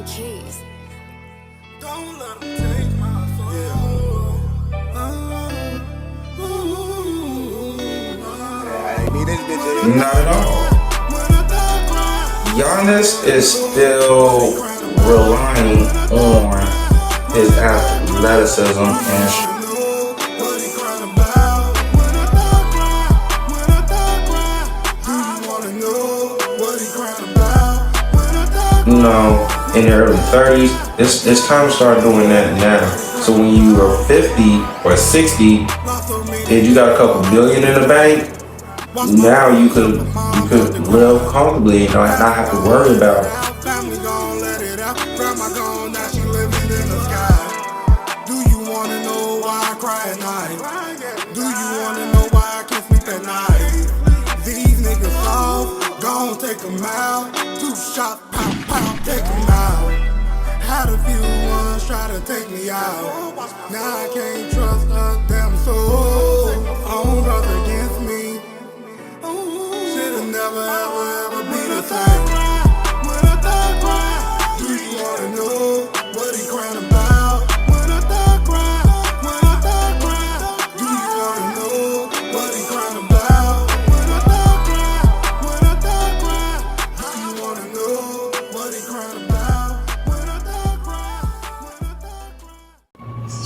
keys. Don't let them take my soul. I ain't need this bitch. Not at all. Giannis is still relying on his athleticism and in the early 30s, it's time to start doing that now. So when you are 50 or 60 and you got a couple billion in the bank, now you could live comfortably and not have to worry about it. Do you wanna know why I cry at night? Do you wanna know why I can't sleep at night? These niggas off, gon' take them out. 2 shots, pow, pow, take them out. Had a few ones try to take me out. Now I can't trust a damn soul. Own brother against me. Should've never ever be the same. When a thug cry, do you wanna know what he crying about? When a thug cry, do you wanna know what he crying about? When a thug cry, do you wanna know what he crying about? When a thug cry.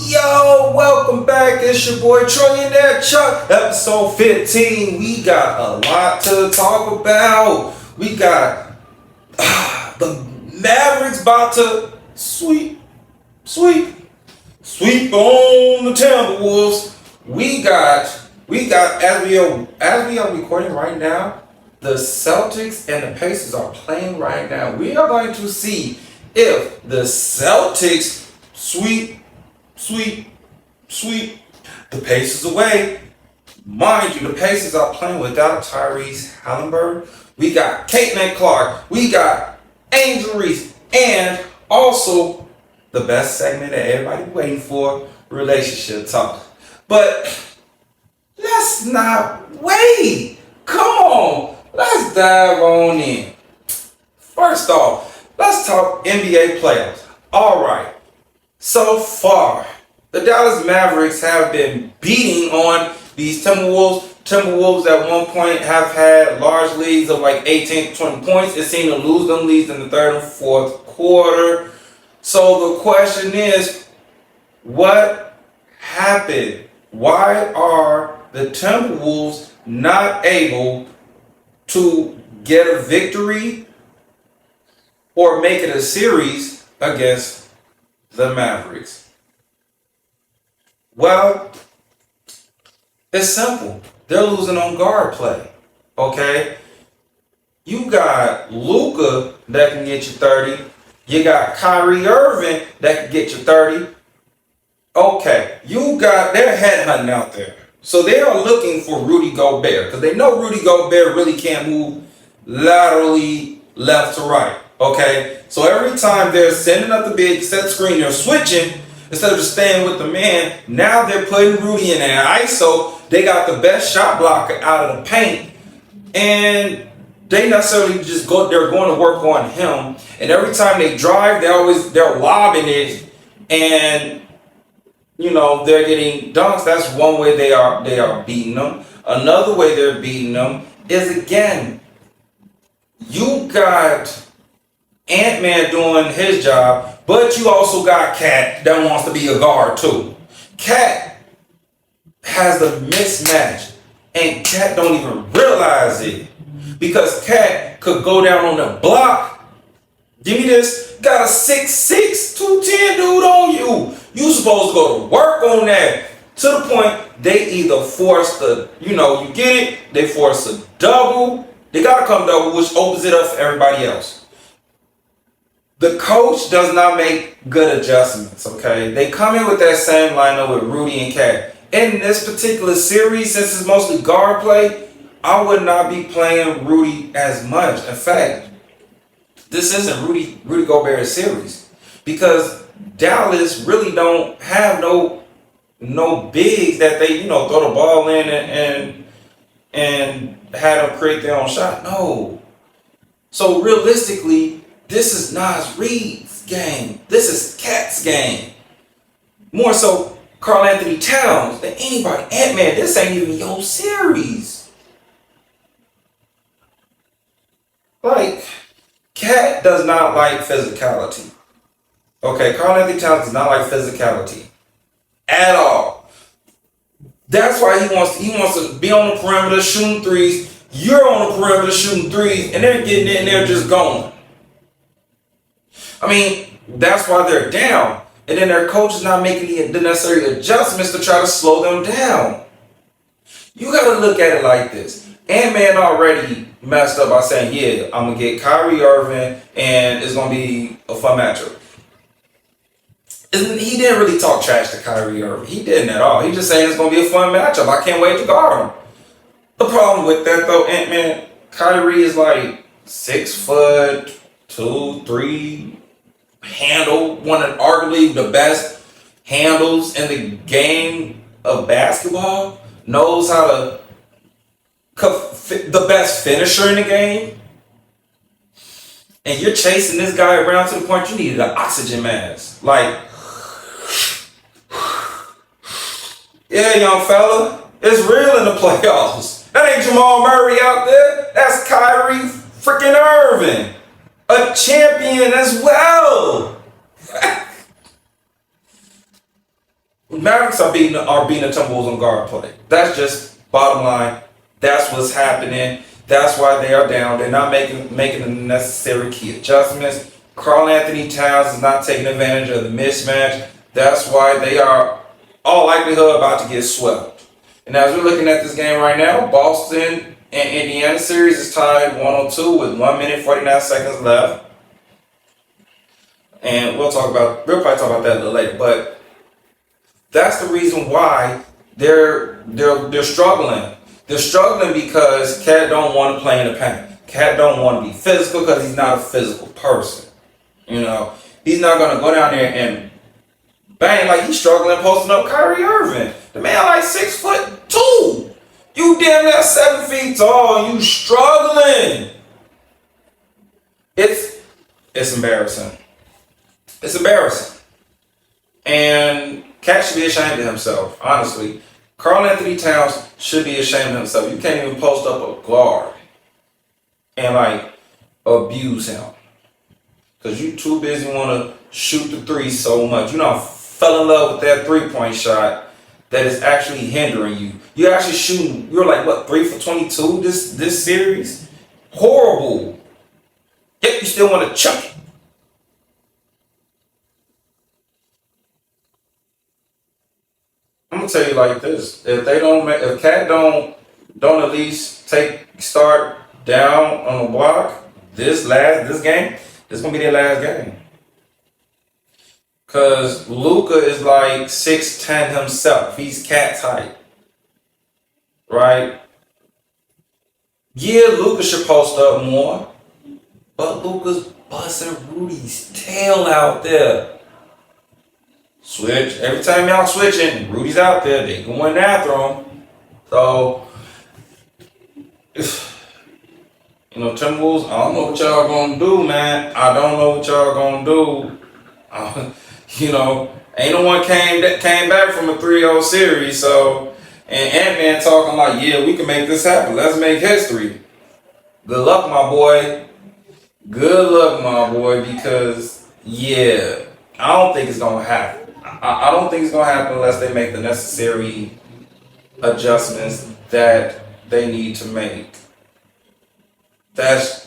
Yo, welcome back. It's your boy Trillionaire Chuck, episode 15. We got a lot to talk about. We got the Mavericks about to sweep on the Timberwolves. We got as we are recording right now, the Celtics and the Pacers are playing right now. We are going to see if the Celtics sweep the Pacers away. Mind you, the Pacers are playing without Tyrese Halliburton. We got Caitlin Clark. We got Angel Reese. And also the best segment that everybody waiting for, relationship talk. But let's not wait. Come on. Let's dive on in. First off, let's talk NBA playoffs. All right. So far, the Dallas Mavericks have been beating on these Timberwolves. Timberwolves at one point have had large leads of like 18 to 20 points. It seemed to lose them leads in the third and fourth quarter. So the question is, what happened? Why are the Timberwolves not able to get a victory or make it a series against the Mavericks? Well, it's simple. They're losing on guard play. Okay? You got Luka that can get you 30. You got Kyrie Irving that can get you 30. Okay, they're headhunting out there. So they are looking for Rudy Gobert because they know Rudy Gobert really can't move laterally left to right. Okay, so every time they're sending up the big set screen, they're switching instead of just staying with the man. Now they're putting Rudy in there. ISO, they got the best shot blocker out of the paint, and they necessarily they're going to work on him. And every time they drive, they're lobbing it, and they're getting dunks. That's one way they are beating them. Another way they're beating them is, again, you got Ant-Man doing his job, but you also got Cat that wants to be a guard too. Cat has the mismatch, and Cat don't even realize it because Cat could go down on the block. Give me this. Got a 6'6", 210 dude on you. You supposed to go to work on that. To the point they either force you get it, they force a double. They got to come double, which opens it up for everybody else. The coach does not make good adjustments, okay? They come in with that same lineup with Rudy and Cat. In this particular series, since it's mostly guard play, I would not be playing Rudy as much. In fact, this isn't Rudy Gobert's series because Dallas really don't have no bigs that they throw the ball in and have them create their own shot. No. So realistically, this is Nas Reed's Cat's game. This is Cat's game. More so Karl Anthony Towns than anybody. Ant-Man, this ain't even your series. Like, Cat does not like physicality. Okay, Karl Anthony Towns does not like physicality at all. That's why he wants to be on the perimeter shooting threes. You're on the perimeter shooting threes, and they're getting in there just going. I mean, that's why they're down. And then their coach is not making the necessary adjustments to try to slow them down. You got to look at it like this. Ant-Man already messed up by saying, yeah, I'm going to get Kyrie Irving, and it's going to be a fun matchup. He didn't really talk trash to Kyrie Irving. He didn't at all. He just saying it's going to be a fun matchup. I can't wait to guard him. The problem with that, though, Ant-Man, Kyrie is like 6'2", 3", handle, one of arguably the best handles in the game of basketball, knows how to the best finisher in the game, and you're chasing this guy around to the point you needed an oxygen mask. Like, yeah, young fella, it's real in the playoffs. That ain't Jamal Murray out there. That's Kyrie freaking Irving. A champion as well. Mavericks are beating the Timberwolves on guard play. That's just bottom line. That's what's happening. That's why they are down. They're not making the necessary key adjustments. Karl Anthony Towns is not taking advantage of the mismatch. That's why they are all likelihood about to get swept. And as we're looking at this game right now, Boston and Indiana series is tied 1-2 with 1 minute 49 seconds left. And we'll probably talk about that a little later. But that's the reason why they're struggling. They're struggling because Cat don't want to play in the paint. Cat don't want to be physical because he's not a physical person. You know, he's not gonna go down there and bang like he's struggling posting up Kyrie Irving. The man like 6'2". You damn near 7 feet tall and you struggling. It's embarrassing. It's embarrassing. And Cat should be ashamed of himself, honestly. Karl Anthony Towns should be ashamed of himself. You can't even post up a guard and like abuse him. Because you too busy want to shoot the three so much. You know, fell in love with that three-point shot that is actually hindering you. You're actually shooting, you're like, what, 3 for 22 this series? Horrible. Yet you still want to chuck it. I'm gonna tell you like this: if Cat don't at least start down on the block this game, this is gonna be their last game. Cause Luka is like 6'10" himself. He's Cat's height, right? Yeah, Luka should post up more, but Luka's busting Rudy's tail out there. Switch. Every time y'all switching, Rudy's out there. They going after him. So, you know, Timberwolves, I don't know what y'all gonna do, man. I don't know what y'all gonna do. You know, ain't no one came back from a 3-0 series. So, and Ant-Man talking like, yeah, we can make this happen. Let's make history. Good luck, my boy. Good luck, my boy, because, yeah, I don't think it's gonna happen. I don't think it's going to happen unless they make the necessary adjustments that they need to make. That's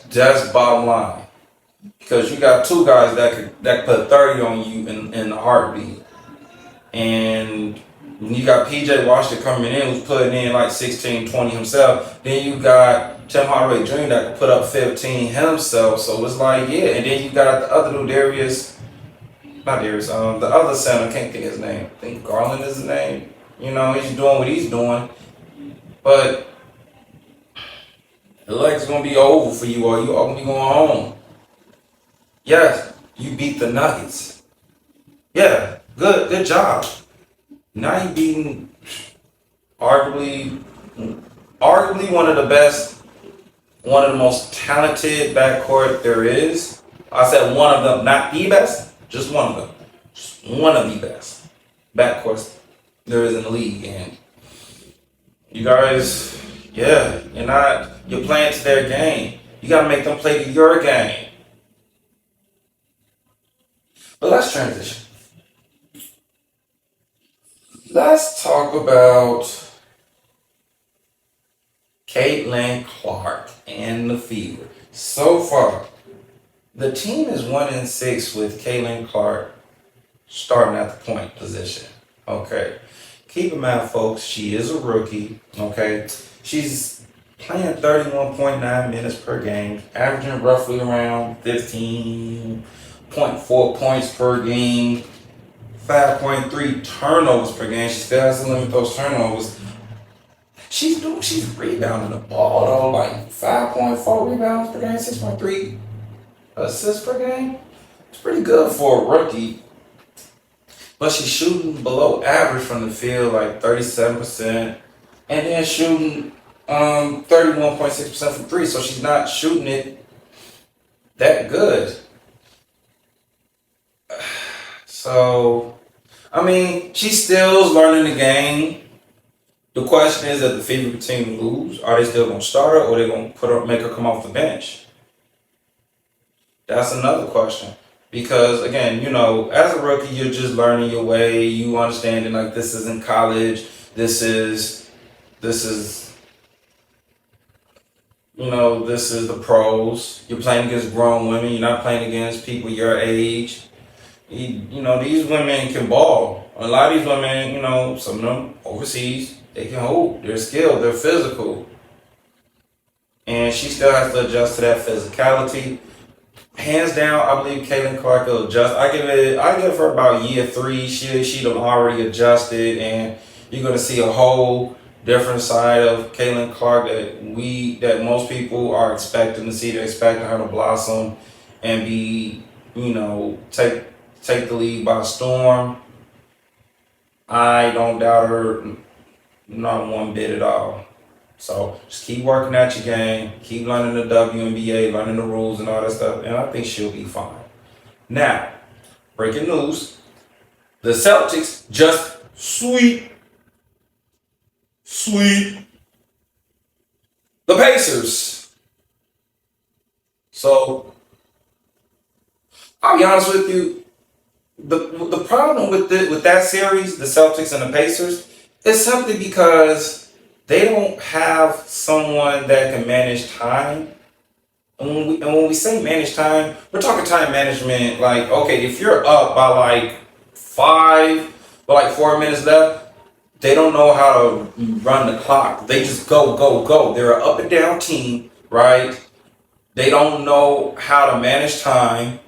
bottom line. Because you got two guys that could put 30 on you in a heartbeat. And when you got PJ Washington coming in who's putting in like 16, 20 himself, then you got Tim Hardaway Jr. that could put up 15 himself. So it's like, yeah. And then you got the other dude, the other center, can't think of his name. I think Garland is his name. You know, he's doing what he's doing. But the leg's going to be over for you, or you are going to be going home. Yes, you beat the Nuggets. Yeah, good job. Now you beating arguably one of the best, one of the most talented backcourt there is. I said one of them, not the best, just one of them. Just one of the best backcourts there is in the league. And you guys, yeah, you're playing to their game. You got to make them play to your game. But let's transition. Let's talk about Caitlin Clark and the Fever. So far, the team is 1-6 with Caitlin Clark starting at the point position. Okay. Keep in mind, folks, she is a rookie. Okay. She's playing 31.9 minutes per game, averaging roughly around 15.4 points per game, 5.3 turnovers per game. She still has to limit those turnovers. She's rebounding the ball though, like 5.4 rebounds per game, 6.3 assists per game. It's pretty good for a rookie. But she's shooting below average from the field, like 37%, and then shooting 31.6% from three. So she's not shooting it that good. So, I mean, she's still learning the game. The question is, that the Fever continue to lose, are they still going to start her, or are they going to make her come off the bench? That's another question. Because again, as a rookie, you're just learning your way. You understanding like this isn't college. This is this is the pros. You're playing against grown women. You're not playing against people your age. These women can ball. A lot of these women, some of them overseas, they can hoop. They're skilled. They're physical. And she still has to adjust to that physicality. Hands down, I believe Caitlin Clark will adjust. I give her about year 3. She'd have already adjusted, and you're gonna see a whole different side of Caitlin Clark that most people are expecting to see. They're expecting her to blossom and be, take the league by storm. I don't doubt her, not one bit at all. So just keep working at your game, keep learning the WNBA, learning the rules and all that stuff, and I think she'll be fine. Now, breaking news, the Celtics just sweep the Pacers. So, I'll be honest with you, the problem with that series, the Celtics and the Pacers, is simply because they don't have someone that can manage time. And when we say manage time, we're talking time management. Like, okay, if you're up by like 5, but like 4 minutes left, they don't know how to run the clock. They just go. They're an up and down team, right? They don't know how to manage time.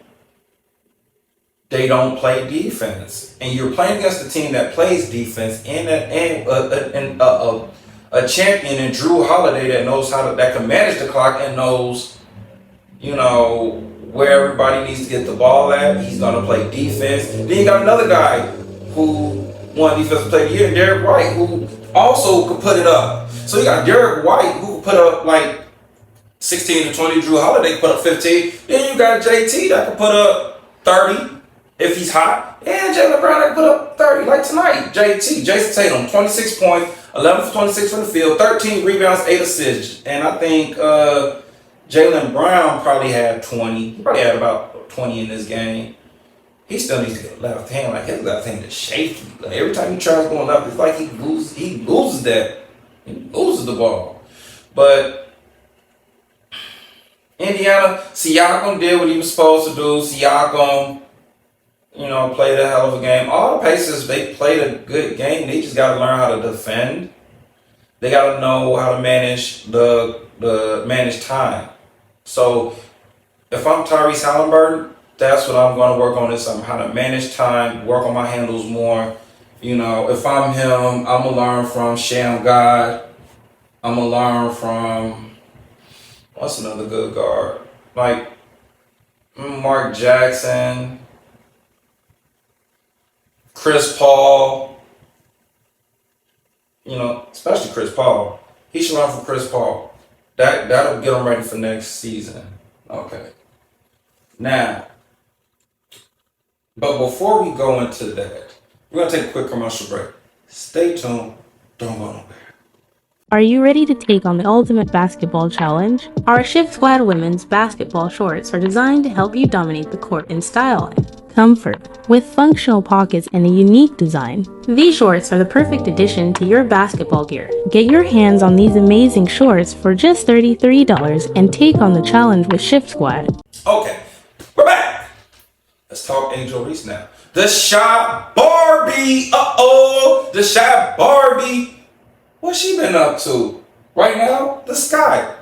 They don't play defense. And you're playing against a team that plays defense and a champion in Drew Holiday that can manage the clock and knows, where everybody needs to get the ball at. He's gonna play defense. Then you got another guy who won Defensive Player of the Year, Derek White, who also could put it up. So you got Derek White who could put up like 16 to 20. Drew Holiday could put up 15. Then you got JT that could put up 30 if he's hot. And Jaylen Brown that could put up 30 like tonight. Jason Tatum, 26 points. 11 for 26 from the field, 13 rebounds, 8 assists. And I think Jaylen Brown probably had 20. He probably had about 20 in this game. He still needs to get a left hand. Like, his left hand is shaky. Like, every time he tries going left, it's like he loses that. He loses the ball. But Indiana, Siakam did what he was supposed to do. Siakam, played a hell of a game. All the Pacers, they played a good game. They just got to learn how to defend. They got to know how to manage manage time. So if I'm Tyrese Halliburton, that's what I'm going to work on is how to manage time, work on my handles more. If I'm him, I'm going to learn from Sham God. I'm going to learn from, what's another good guard? Like Mark Jackson, Chris Paul, especially Chris Paul. He should learn from Chris Paul. That'll get him ready for next season. Okay. Now, but before we go into that, we're going to take a quick commercial break. Stay tuned. Don't go nowhere. Are you ready to take on the ultimate basketball challenge? Our Shift Squad women's basketball shorts are designed to help you dominate the court in style and comfort. With functional pockets and a unique design, these shorts are the perfect addition to your basketball gear. Get your hands on these amazing shorts for just $33 and take on the challenge with Shift Squad. Okay, we're back. Let's talk Angel Reese now. The Shy Barbie. The Shy Barbie. What's she been up to? Right now, the sky.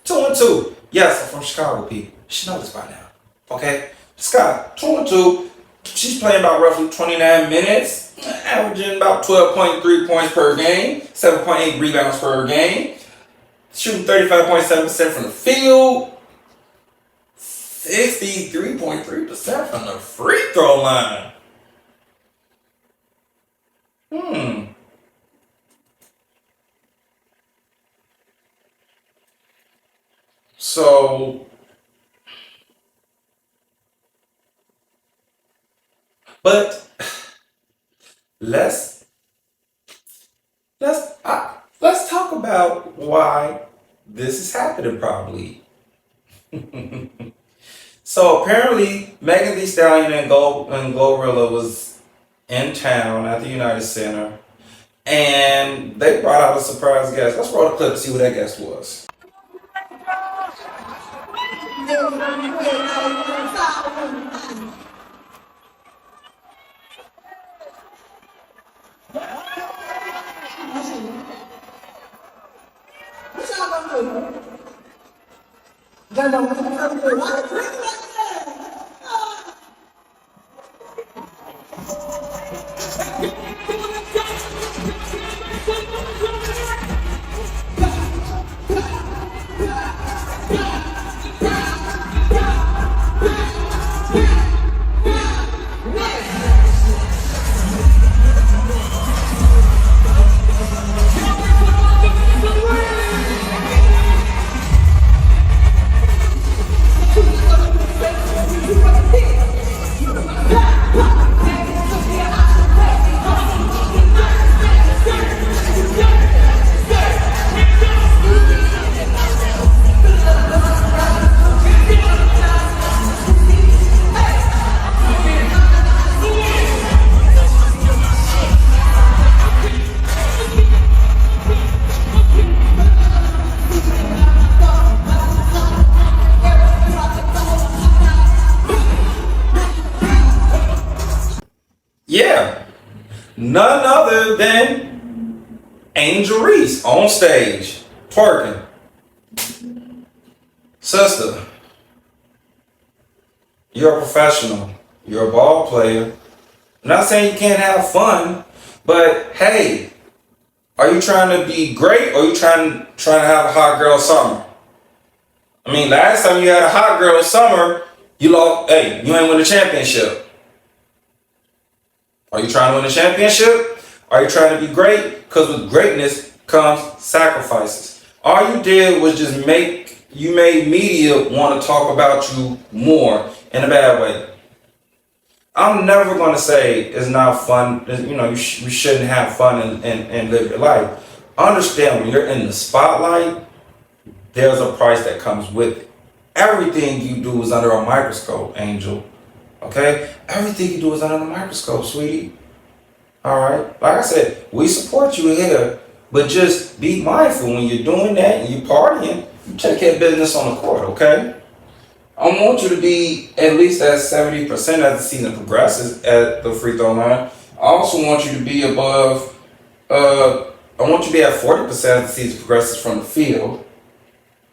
2-2. Yes, I'm from Chicago, people. She knows this by now. Okay? The sky. 2-2. She's playing about roughly 29 minutes, averaging about 12.3 points per game, 7.8 rebounds per game, shooting 35.7% from the field, 63.3% from the free throw line. So, but let's talk about why this is happening. Probably. So apparently, Megan Thee Stallion and Glorilla was in town at the United Center, and they brought out a surprise guest. Let's roll the clip to see who that guest was. Yeah, none other than Angel Reese on stage, twerking. Sister, you're a professional. You're a ball player. I'm not saying you can't have fun, but hey, are you trying to be great or are you trying to have a hot girl summer? I mean, last time you had a hot girl summer, you lost. Hey, you ain't win the championship. Are you trying to win a championship? Are you trying to be great? Because with greatness comes sacrifices. All you did was just made media want to talk about you more in a bad way. I'm never going to say it's not fun. You know, you shouldn't have fun and live your life. Understand when you're in the spotlight, there's a price that comes with it. Everything you do is under a microscope, Angel. Okay? Everything you do is under the microscope, sweetie. Alright? Like I said, we support you here, but just be mindful when you're doing that and you're partying, you take care of business on the court, okay? I want you to be at least at 70% as the season progresses at the free throw line. I also want you to be above, I want you to be at 40% as the season progresses from the field.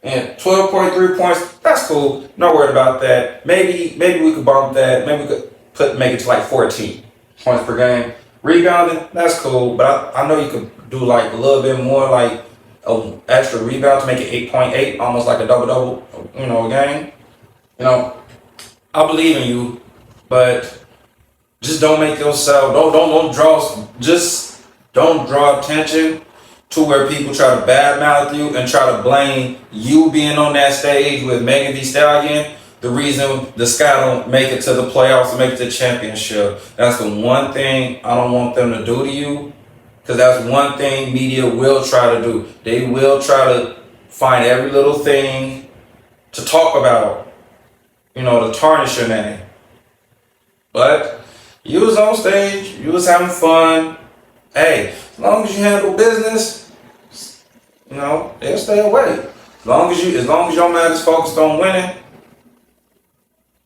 And 12.3 points, that's cool. Not worried about that. Maybe we could bump that. Maybe we could make it to like 14 points per game. Rebounding, that's cool. But I know you could do like a little bit more, like an extra rebound to make it 8.8, almost like a double-double, a game. I believe in you, but just don't make yourself, don't draw attention to where people try to badmouth you and try to blame you being on that stage with Megan Thee Stallion the reason the Sky don't make it to the playoffs and make it to the championship. That's the one thing I don't want them to do to you. Because that's one thing media will try to do. They will try to find every little thing to talk about, to tarnish your name. But you was on stage, you was having fun. Hey, as long as you handle business, they'll stay away. As long as your man is focused on winning,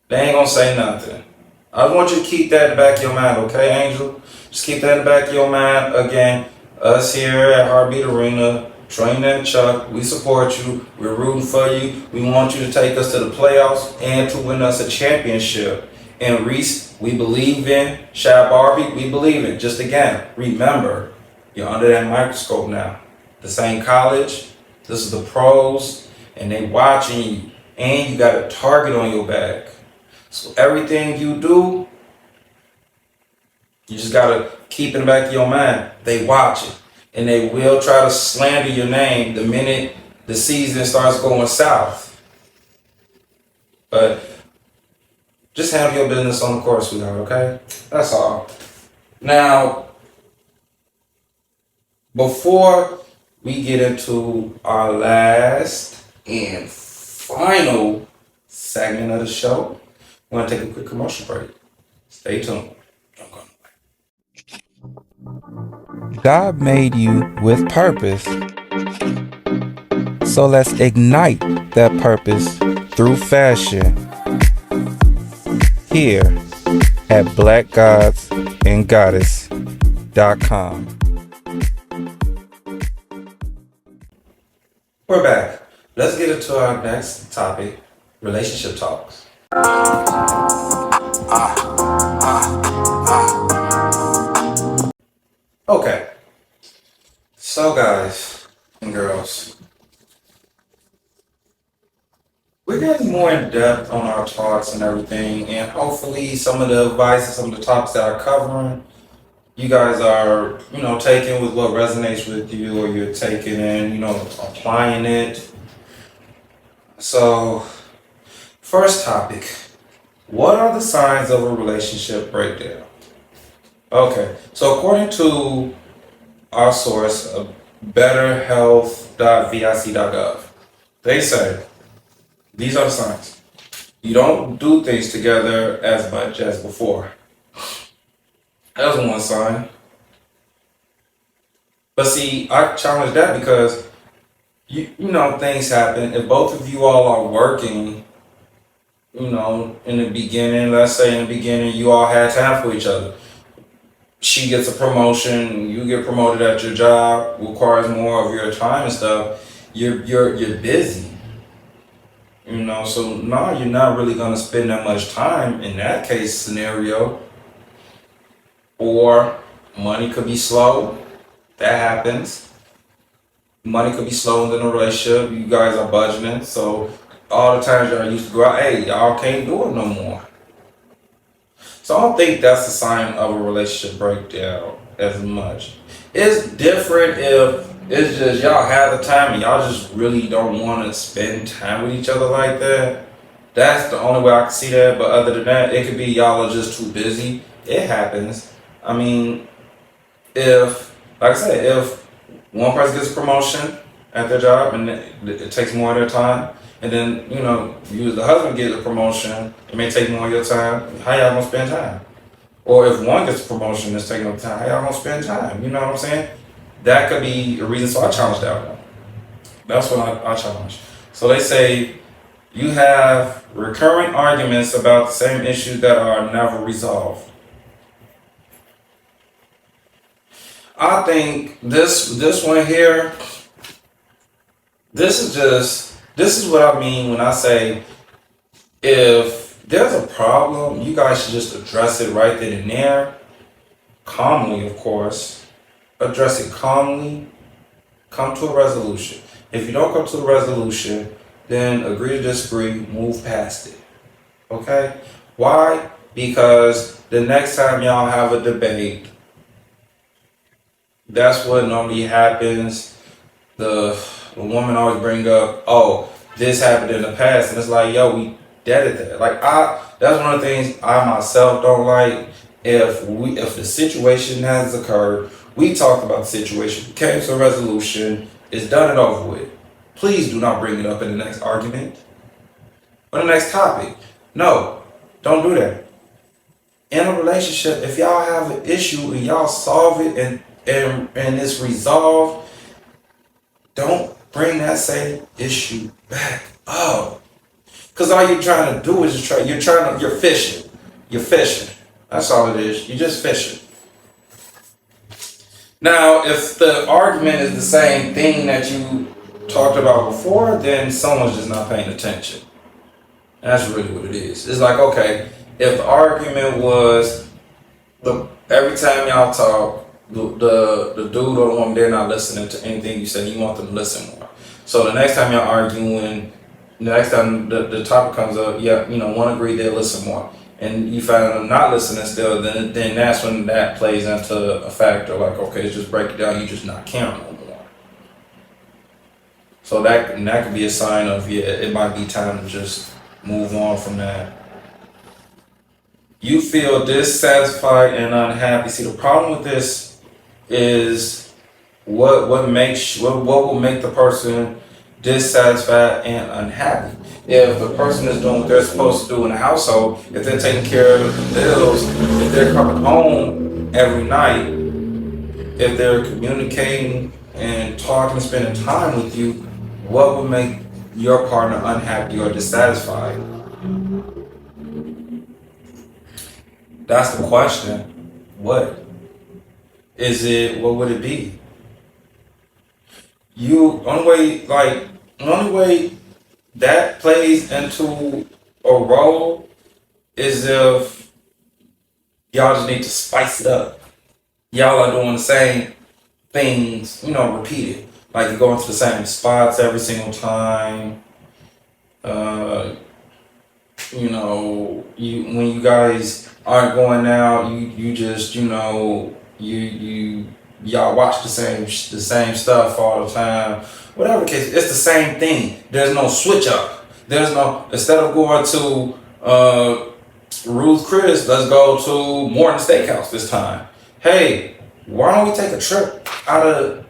they ain't gonna say nothing. I want you to keep that in the back of your mind, okay, Angel? Just keep that in the back of your mind. Again, us here at Heartbeat Arena, Train and Chuck, we support you. We're rooting for you. We want you to take us to the playoffs and to win us a championship. And Reese, we believe in. Shad Barbie, we believe in. Just again, remember, you're under that microscope now. This ain't college. This is the pros, and they watching you. And you got a target on your back. So everything you do, you just gotta keep in the back of your mind. They watch it. And they will try to slander your name the minute the season starts going south. But just handle your business on the court, sweetheart, okay? That's all. Now, before we get into our last and final segment of the show, we're going to take a quick commercial break. Stay tuned. Don't go nowhere. God made you with purpose. So let's ignite that purpose through fashion. Here at blackgodsandgoddess.com. We're back. Let's get into our next topic, relationship talks. Okay. So guys and girls, we're getting more in depth on our talks and everything, and hopefully some of the advice and some of the topics that are covering, you guys are, taking with what resonates with you, or you're taking in, applying it. So, first topic, what are the signs of a relationship breakdown? Okay, so according to our source, betterhealth.vic.gov, they say, these are the signs. You don't do things together as much as before. That's one sign. But see, I challenge that because, things happen. If both of you all are working, in the beginning, let's say in the beginning, you all had time for each other. She gets a promotion, you get promoted at your job, requires more of your time and stuff. You're busy. So no, you're not really gonna spend that much time in that case scenario. Or money could be slow. That happens. Money could be slow in a relationship. You guys are budgeting, so all the times y'all used to go out, hey, y'all can't do it no more. So I don't think that's a sign of a relationship breakdown as much. It's different if it's just y'all have the time and y'all just really don't want to spend time with each other like that. That's the only way I can see that. But other than that, it could be y'all are just too busy. It happens. I mean, if one person gets a promotion at their job and it takes more of their time, and then, you as the husband get a promotion, it may take more of your time, how y'all gonna spend time? Or if one gets a promotion that's taking up time, how y'all gonna spend time? You know what I'm saying? That could be a reason, so I challenge that one. That's what I challenge. So they say, you have recurring arguments about the same issues that are never resolved. I think this one here, this is what I mean when I say, if there's a problem, you guys should just address it right then and there, calmly, of course. Address it calmly, come to a resolution. If you don't come to a resolution, then agree to disagree, move past it. Okay? Why? Because the next time y'all have a debate, that's what normally happens. The woman always bring up, oh, this happened in the past, and it's like, yo, dead at that. Like that's one of the things I myself don't like. If the situation has occurred, we talked about the situation, came to a resolution, it's done and over with. Please do not bring it up in the next argument or the next topic. No, don't do that. In a relationship, if y'all have an issue and y'all solve it and it's resolved, don't bring that same issue back up. Cause all you're trying to do is you're fishing. You're fishing. That's all it is. You're just fishing. Now, if the argument is the same thing that you talked about before, then someone's just not paying attention. That's really what it is. It's like, okay, if the argument was every time y'all talk, the dude or the woman, they're not listening to anything you say. You want them to listen more. So the next time y'all arguing, the next time the topic comes up, yeah, one agree they'll listen more, and you find them not listening still, then that's when that plays into a factor. Like, okay, let's just break it down. You just not caring no more. So that could be a sign of it might be time to just move on from that. You feel dissatisfied and unhappy. See, the problem with this is what will make the person dissatisfied and unhappy. If the person is doing what they're supposed to do in the household, if they're taking care of the bills, if they're coming home every night, if they're communicating and talking, spending time with you, what would make your partner unhappy or dissatisfied? That's the question. What is it? What would it be? The only way that plays into a role is if y'all just need to spice it up. Y'all are doing the same things, repeated. Like you're going to the same spots every single time. When you guys aren't going out, you just y'all watch the same stuff all the time. Whatever the case, it's the same thing. There's no switch up. Instead of going to Ruth Chris, let's go to Morton Steakhouse this time. Hey, why don't we take a trip out of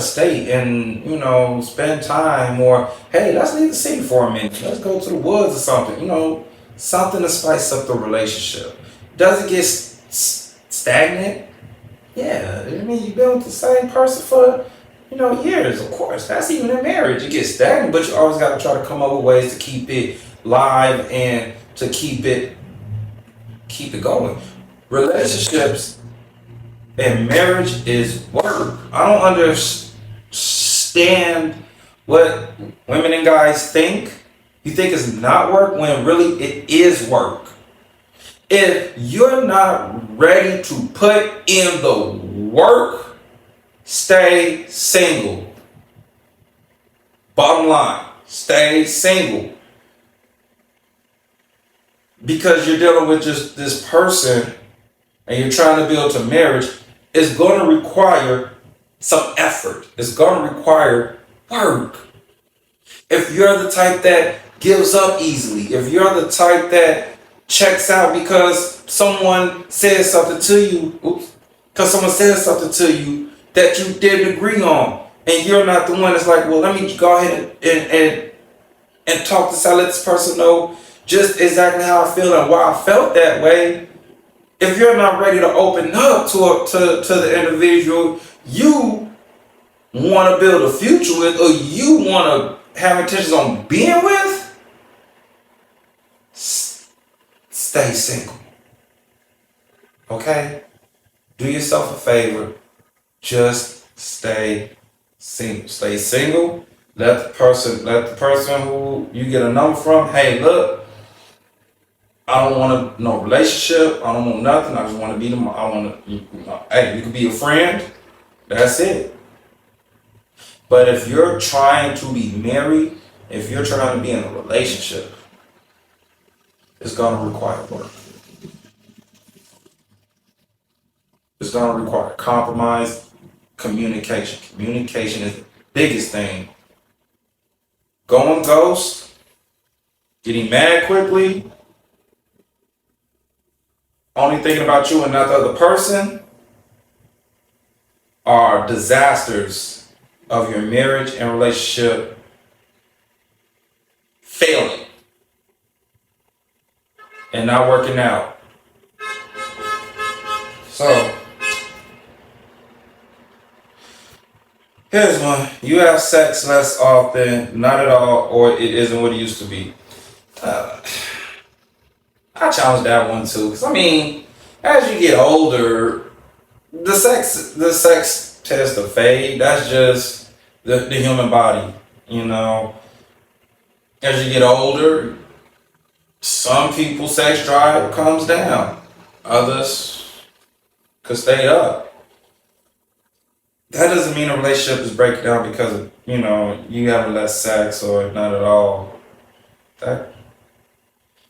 state and spend time? Or hey, let's leave the city for a minute. Let's go to the woods or something. Something to spice up the relationship. Does it get stagnant? Yeah, you've been with the same person for years. Of course, that's even in marriage. It gets stagnant, but you always got to try to come up with ways to keep it live and to keep it going. Relationships and marriage is work. I don't understand what women and guys think. You think it's not work when really it is work. If you're not ready to put in the work, stay single. Bottom line, stay single. Because you're dealing with just this person and you're trying to build a marriage, it's going to require some effort. It's going to require work. If you're the type that gives up easily, if you're the type that checks out because someone says something to you, that you didn't agree on, and you're not the one that's like, well, let me go ahead and talk this out, let this person know just exactly how I feel and why I felt that way. If you're not ready to open up to the individual you want to build a future with, or you want to have intentions on being with, stay single. Okay? Do yourself a favor. Just stay single. Stay single. Let the person who you get a number from, hey, look, I don't want no relationship. I don't want nothing. I just want to be them. Hey, you can be a friend. That's it. But if you're trying to be married, if you're trying to be in a relationship, it's going to require work. It's going to require compromise, communication. Communication is the biggest thing. Going ghost, getting mad quickly, only thinking about you and not the other person, are disasters of your marriage and relationship failing and not working out. So, here's one. You have sex less often, not at all, or it isn't what it used to be. I challenge that one too, because I mean, as you get older, the sex tends to fade. That's just the human body, you know. As you get older, some people's sex drive comes down, others could stay up. That doesn't mean a relationship is breaking down because you having less sex or not at all. That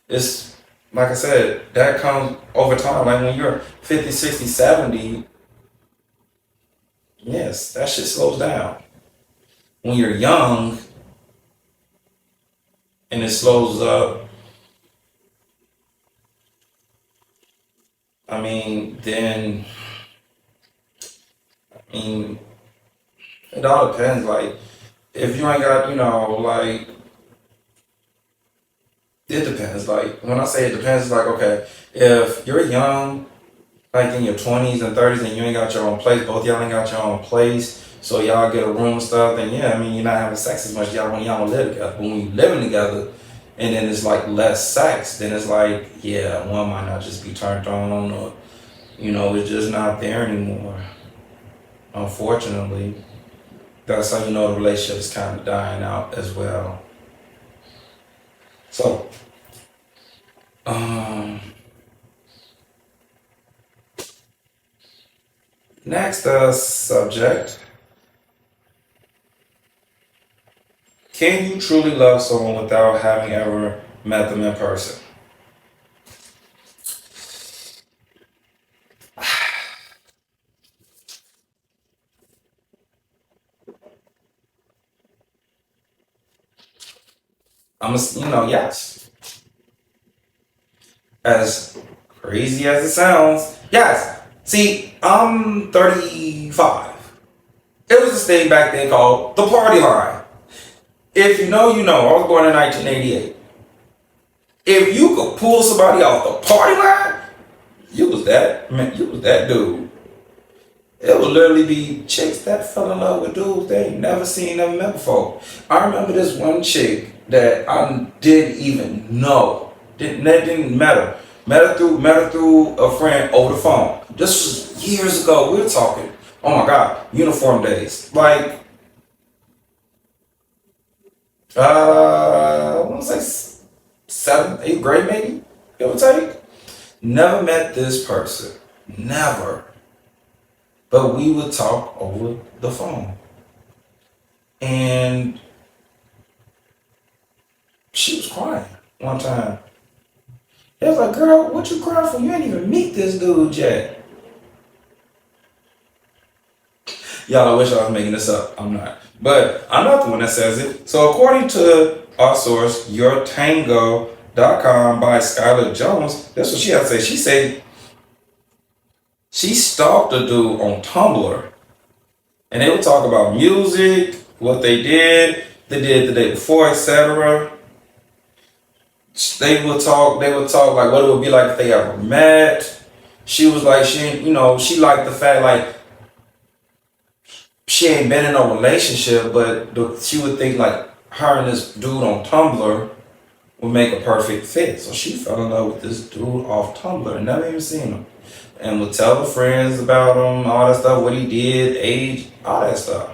is, like I said, that comes over time. Like when you're 50, 60, 70, yes, that shit slows down. When you're young and it slows up, then it all depends. Like, if you ain't got, like, it depends. Like, when I say it depends, it's like, okay, if you're young, like in your 20s and 30s, and you ain't got your own place, both y'all ain't got your own place, so y'all get a room and stuff, then yeah, you're not having sex as much y'all when y'all live together. But when you living together, and then it's like less sex, then it's like, yeah, one might not just be turned on, or, it's just not there anymore. Unfortunately, that's how you know the relationship is kind of dying out as well. So, next subject. Can you truly love someone without having ever met them in person? Yes. As crazy as it sounds, yes. See, I'm 35. It was this thing back then called the party line. If you know, you know. I was born in 1988. If you could pull somebody off the party line, you was that dude. It would literally be chicks that fell in love with dudes they ain't never seen, never met before. I remember this one chick that I didn't even know. That didn't matter. Met her through a friend over the phone. This was years ago. We were talking. Oh my God, uniform days. Like, I want to say 7th, 8th grade maybe, give or take. Never met this person. Never. But we would talk over the phone. And she was crying one time. It was like, girl, what you crying for? You ain't even meet this dude yet. Y'all, I wish I was making this up. I'm not. But I'm not the one that says it. So according to our source, yourtango.com by Skylar Jones, that's what she had to say. She said she stalked a dude on Tumblr. And they would talk about music, what they did the day before, etc. They would talk like what it would be like if they ever met. She was like, she liked the fact like she ain't been in a relationship, but she would think like her and this dude on Tumblr would make a perfect fit. So she fell in love with this dude off Tumblr and never even seen him. And would tell her friends about him, all that stuff, what he did, age, all that stuff.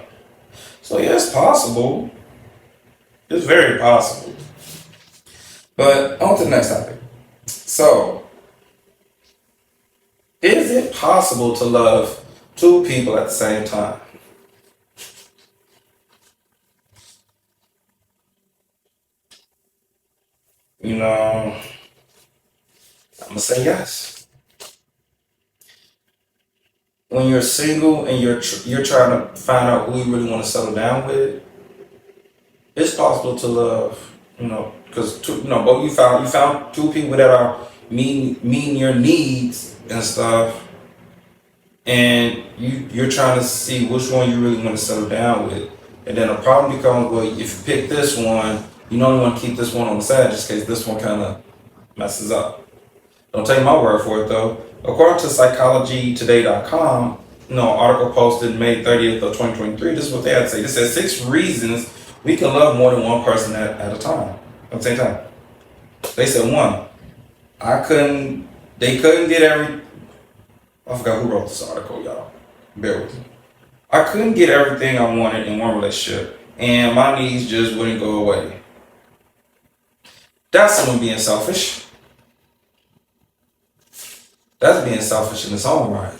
So yeah, it's possible. It's very possible. But on to the next topic. So, is it possible to love two people at the same time? I'm gonna say yes. When you're single and you're trying to find out who you really want to settle down with, it's possible to love, because but you found two people that are meeting your needs and stuff, and you're trying to see which one you really want to settle down with. And then the problem becomes, well, if you pick this one, you only want to keep this one on the side just in case this one kind of messes up. Don't take my word for it though. According to psychologytoday.com, article posted May 30th of 2023, this is what they had to say. This says 6 reasons we can love more than one person at a time, at the same time. They said 1, they couldn't get I forgot who wrote this article, y'all. Bear with me. I couldn't get everything I wanted in one relationship, and my needs just wouldn't go away. That's someone being selfish. That's being selfish in its own right.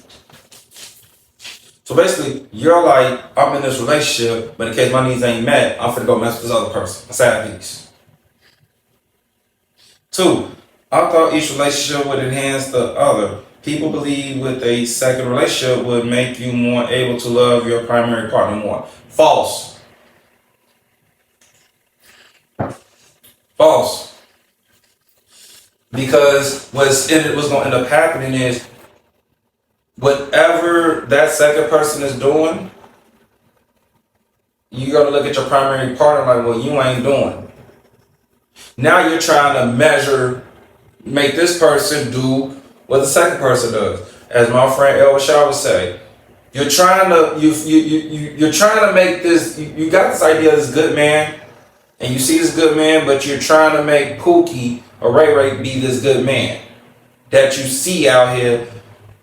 So basically, you're like, I'm in this relationship, but in case my needs ain't met, I'm finna go mess with this other person. A sad piece. 2, I thought each relationship would enhance the other. People believe with a second relationship would make you more able to love your primary partner more. False. False. Because what's going to end up happening is whatever that second person is doing, you got to look at your primary partner like, well, you ain't doing. Now you're trying to make this person do what the second person does. As my friend El Shaw would say, you're trying to make this. You got this idea of this good man, and you see this good man, but you're trying to make Pookie or Ray Ray be this good man that you see out here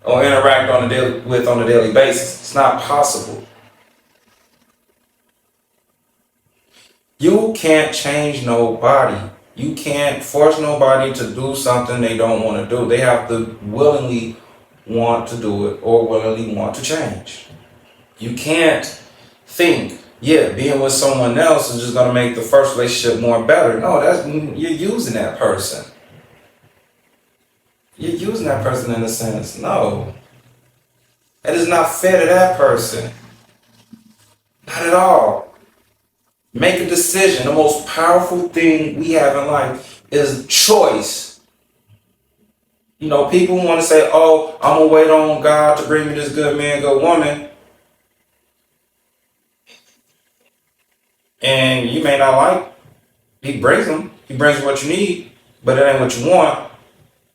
or interact on a daily basis. It's not possible. You can't change nobody. You can't force nobody to do something they don't want to do. They have to willingly want to do it or willingly want to change. You can't think, being with someone else is just going to make the first relationship more better. No, you're using that person. You're using that person in a sense. No. That is not fair to that person. Not at all. Make a decision. The most powerful thing we have in life is choice. People want to say, oh, I'm going to wait on God to bring me this good man, good woman. And you may not like. He brings them. He brings what you need, but it ain't what you want.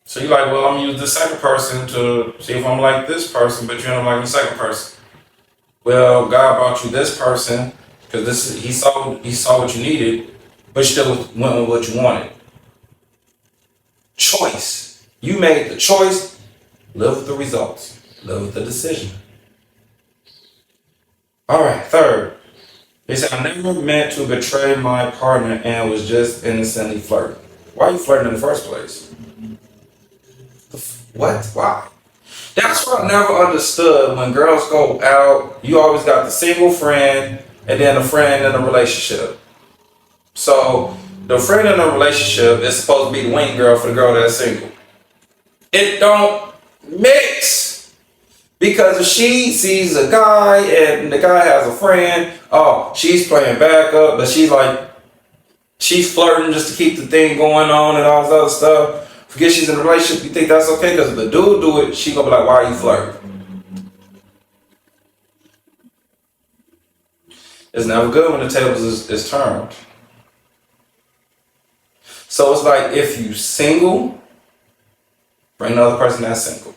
So you're like, well, I'm going to use the second person to see if I'm like this person, but you don't like the second person. Well, God brought you this person because he saw what you needed, but you still went with what you wanted. Choice. You made the choice. Live with the results. Live with the decision. All right, 3rd. They said, I never meant to betray my partner and was just innocently flirting. Why are you flirting in the first place? What? Why? That's what I never understood. When girls go out, you always got the single friend and then a friend in a relationship. So the friend in a relationship is supposed to be the wing girl for the girl that's single. It don't mix. Because if she sees a guy and the guy has a friend, she's playing backup, but she's flirting just to keep the thing going on and all this other stuff. Forget she's in a relationship, you think that's okay? Because if the dude do it, she gonna be like, why are you flirting? It's never good when the tables is turned. So it's like, if you single, bring another person that's single.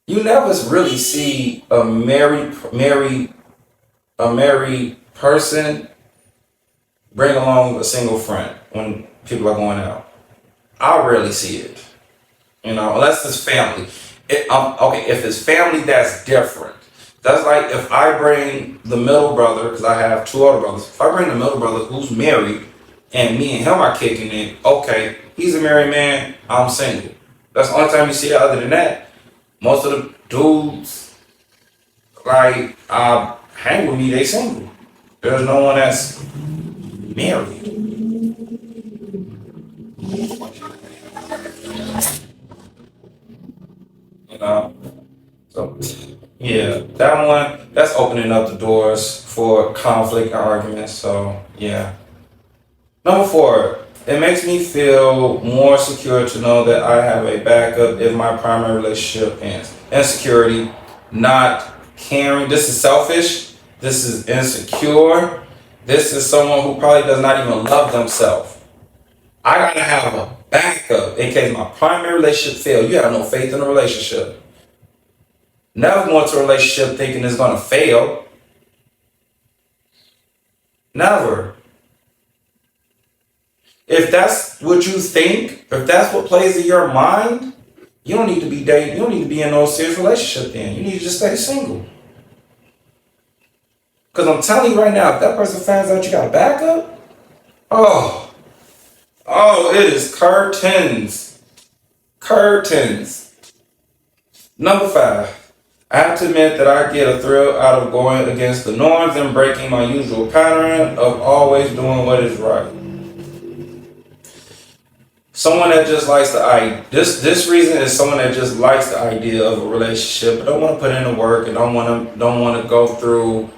You never really see a married person bring along a single friend when people are going out. I rarely see it, unless it's family. If it's family, that's different. That's like if I bring the middle brother, because I have 2 other brothers. If I bring the middle brother who's married and me and him are kicking it, okay, he's a married man, I'm single. That's the only time you see it. Other than that, most of the dudes hang with me, they single. There's no one that's married. So yeah, that one, that's opening up the doors for conflict and arguments. So yeah. Number 4, it makes me feel more secure to know that I have a backup if my primary relationship ends. Insecurity, not caring. This is selfish. This is insecure. This is someone who probably does not even love themselves. I gotta have a backup in case my primary relationship fails. You have no faith in a relationship. Never go into a relationship thinking it's gonna fail. Never. If that's what you think, if that's what plays in your mind, you don't need to be dating. You don't need to be in no serious relationship then. You need to just stay single. Because I'm telling you right now, if that person finds out you got a backup, oh, it is curtains. Curtains. Number 5, I have to admit that I get a thrill out of going against the norms and breaking my usual pattern of always doing what is right. Someone that just likes the idea. This reason is someone that just likes the idea of a relationship, but don't want to put in the work and don't want to go through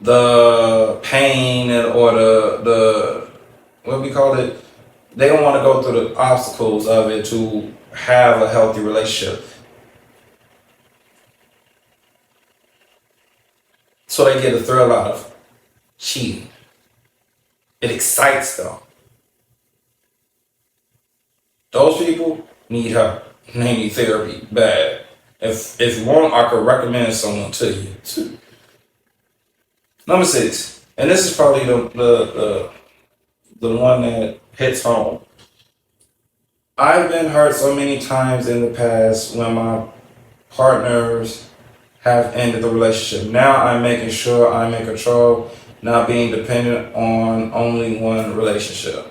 the pain or the what we call it. They don't want to go through the obstacles of it to have a healthy relationship. So they get a thrill out of cheating. It excites them. Those people need help. They need therapy bad. If you want, I could recommend someone to you. Number 6, and this is probably the one that hits home. I've been hurt so many times in the past when my partners have ended the relationship. Now I'm making sure I'm in control, not being dependent on only one relationship.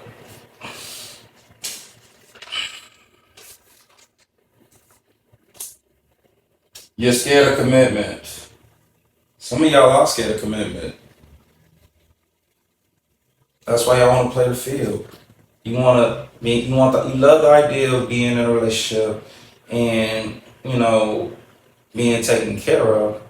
You're scared of commitment. Some of y'all are scared of commitment. That's why y'all want to play the field. You love the idea of being in a relationship and, being taken care of,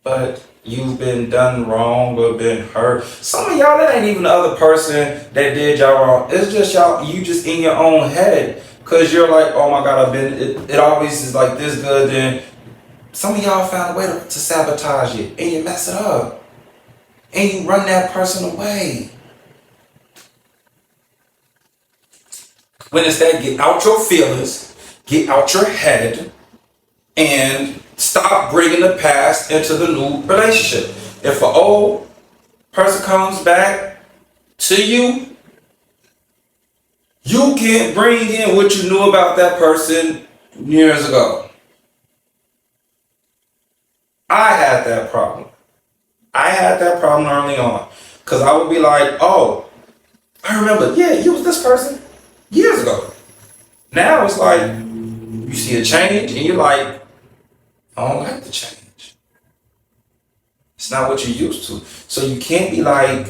but you've been done wrong or been hurt. Some of y'all, that ain't even the other person that did y'all wrong. It's just y'all, you just in your own head, because you're like, oh my God, it always is like this good, then some of y'all found a way to sabotage it, and you mess it up, and you run that person away. When instead, get out your feelings, get out your head, and stop bringing the past into the new relationship. If an old person comes back to you, you can't bring in what you knew about that person years ago. I had that problem. Early on. Because I would be like, oh, I remember, yeah, you was this person years ago. Now it's like, you see a change and you're like, I don't like the change. It's not what you're used to. So you can't be like,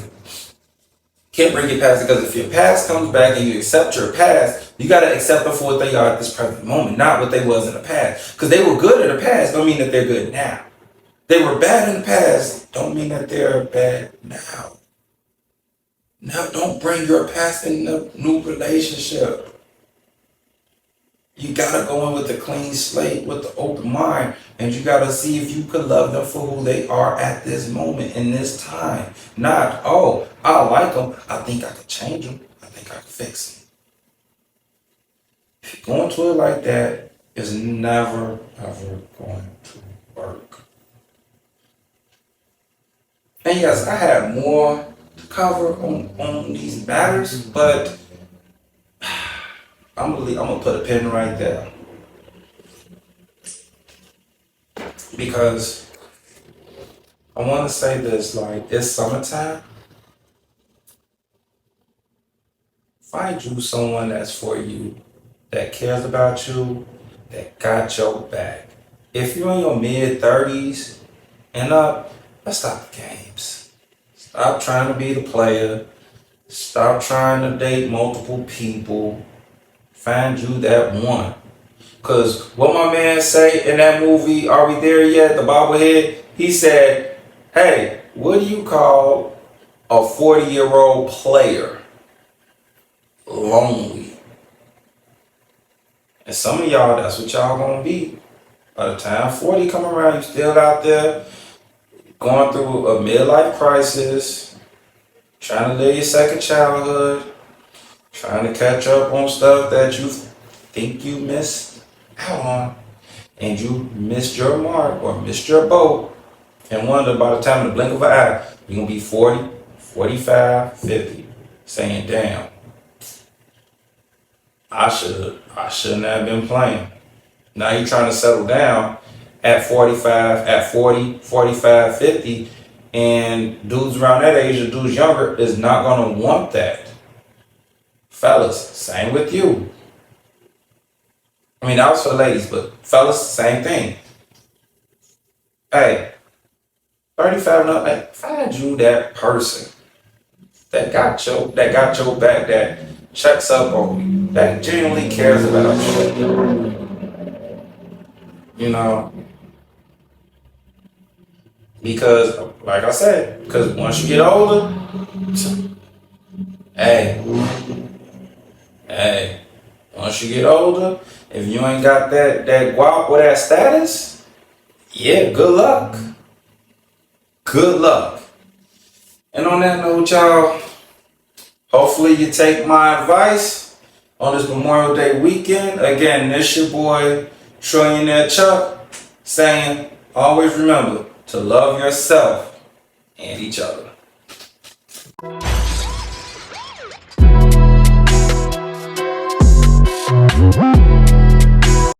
can't bring your past, because if your past comes back and you accept your past, you got to accept them for what they are at this present moment, not what they was in the past. Because they were good in the past don't mean that they're good now. They were bad in the past don't mean that they're bad now. Now don't bring your past in a new relationship. You gotta go in with a clean slate, with the open mind, and you gotta see if you could love them for who they are at this moment, in this time. Not, oh, I like them, I think I could change them, I think I could fix them. If you go into it like that, it's never, ever going to work. And yes, I had more to cover on these matters, but I'm gonna put a pin right there, because I want to say this, like, it's summertime. Find you someone that's for you, that cares about you, that got your back. If you're in your mid-30s and up, let's stop the games. Stop trying to be the player. Stop trying to date multiple people. Find you that one. Because what my man say in that movie, Are We There Yet? The bobblehead, he said, Hey, what do you call a 40-year-old player? Lonely. And some of y'all, that's what y'all gonna be. By the time 40 come around, you still out there going through a midlife crisis, trying to live your second childhood, trying to catch up on stuff that you think you missed out on, and you missed your mark or missed your boat, and wonder by the time in the blink of an eye, you're gonna be 40, 45, 50, saying, damn, I shouldn't have been playing. Now you're trying to settle down at 45, at 40, 45, 50, and dudes around that age or dudes younger is not gonna want that. Fellas, same with you. I mean, that was for the ladies, but fellas, same thing. Hey, 35 and up, hey, find you that person that got your back, that checks up on you, that genuinely cares about you. You know, because like I said, because once you get older, hey, once you get older, if you ain't got that guap or that status, yeah, good luck. Good luck. And on that note, y'all, hopefully you take my advice on this Memorial Day weekend. Again, this your boy, Trillionaire Chuck, saying, always remember to love yourself and each other.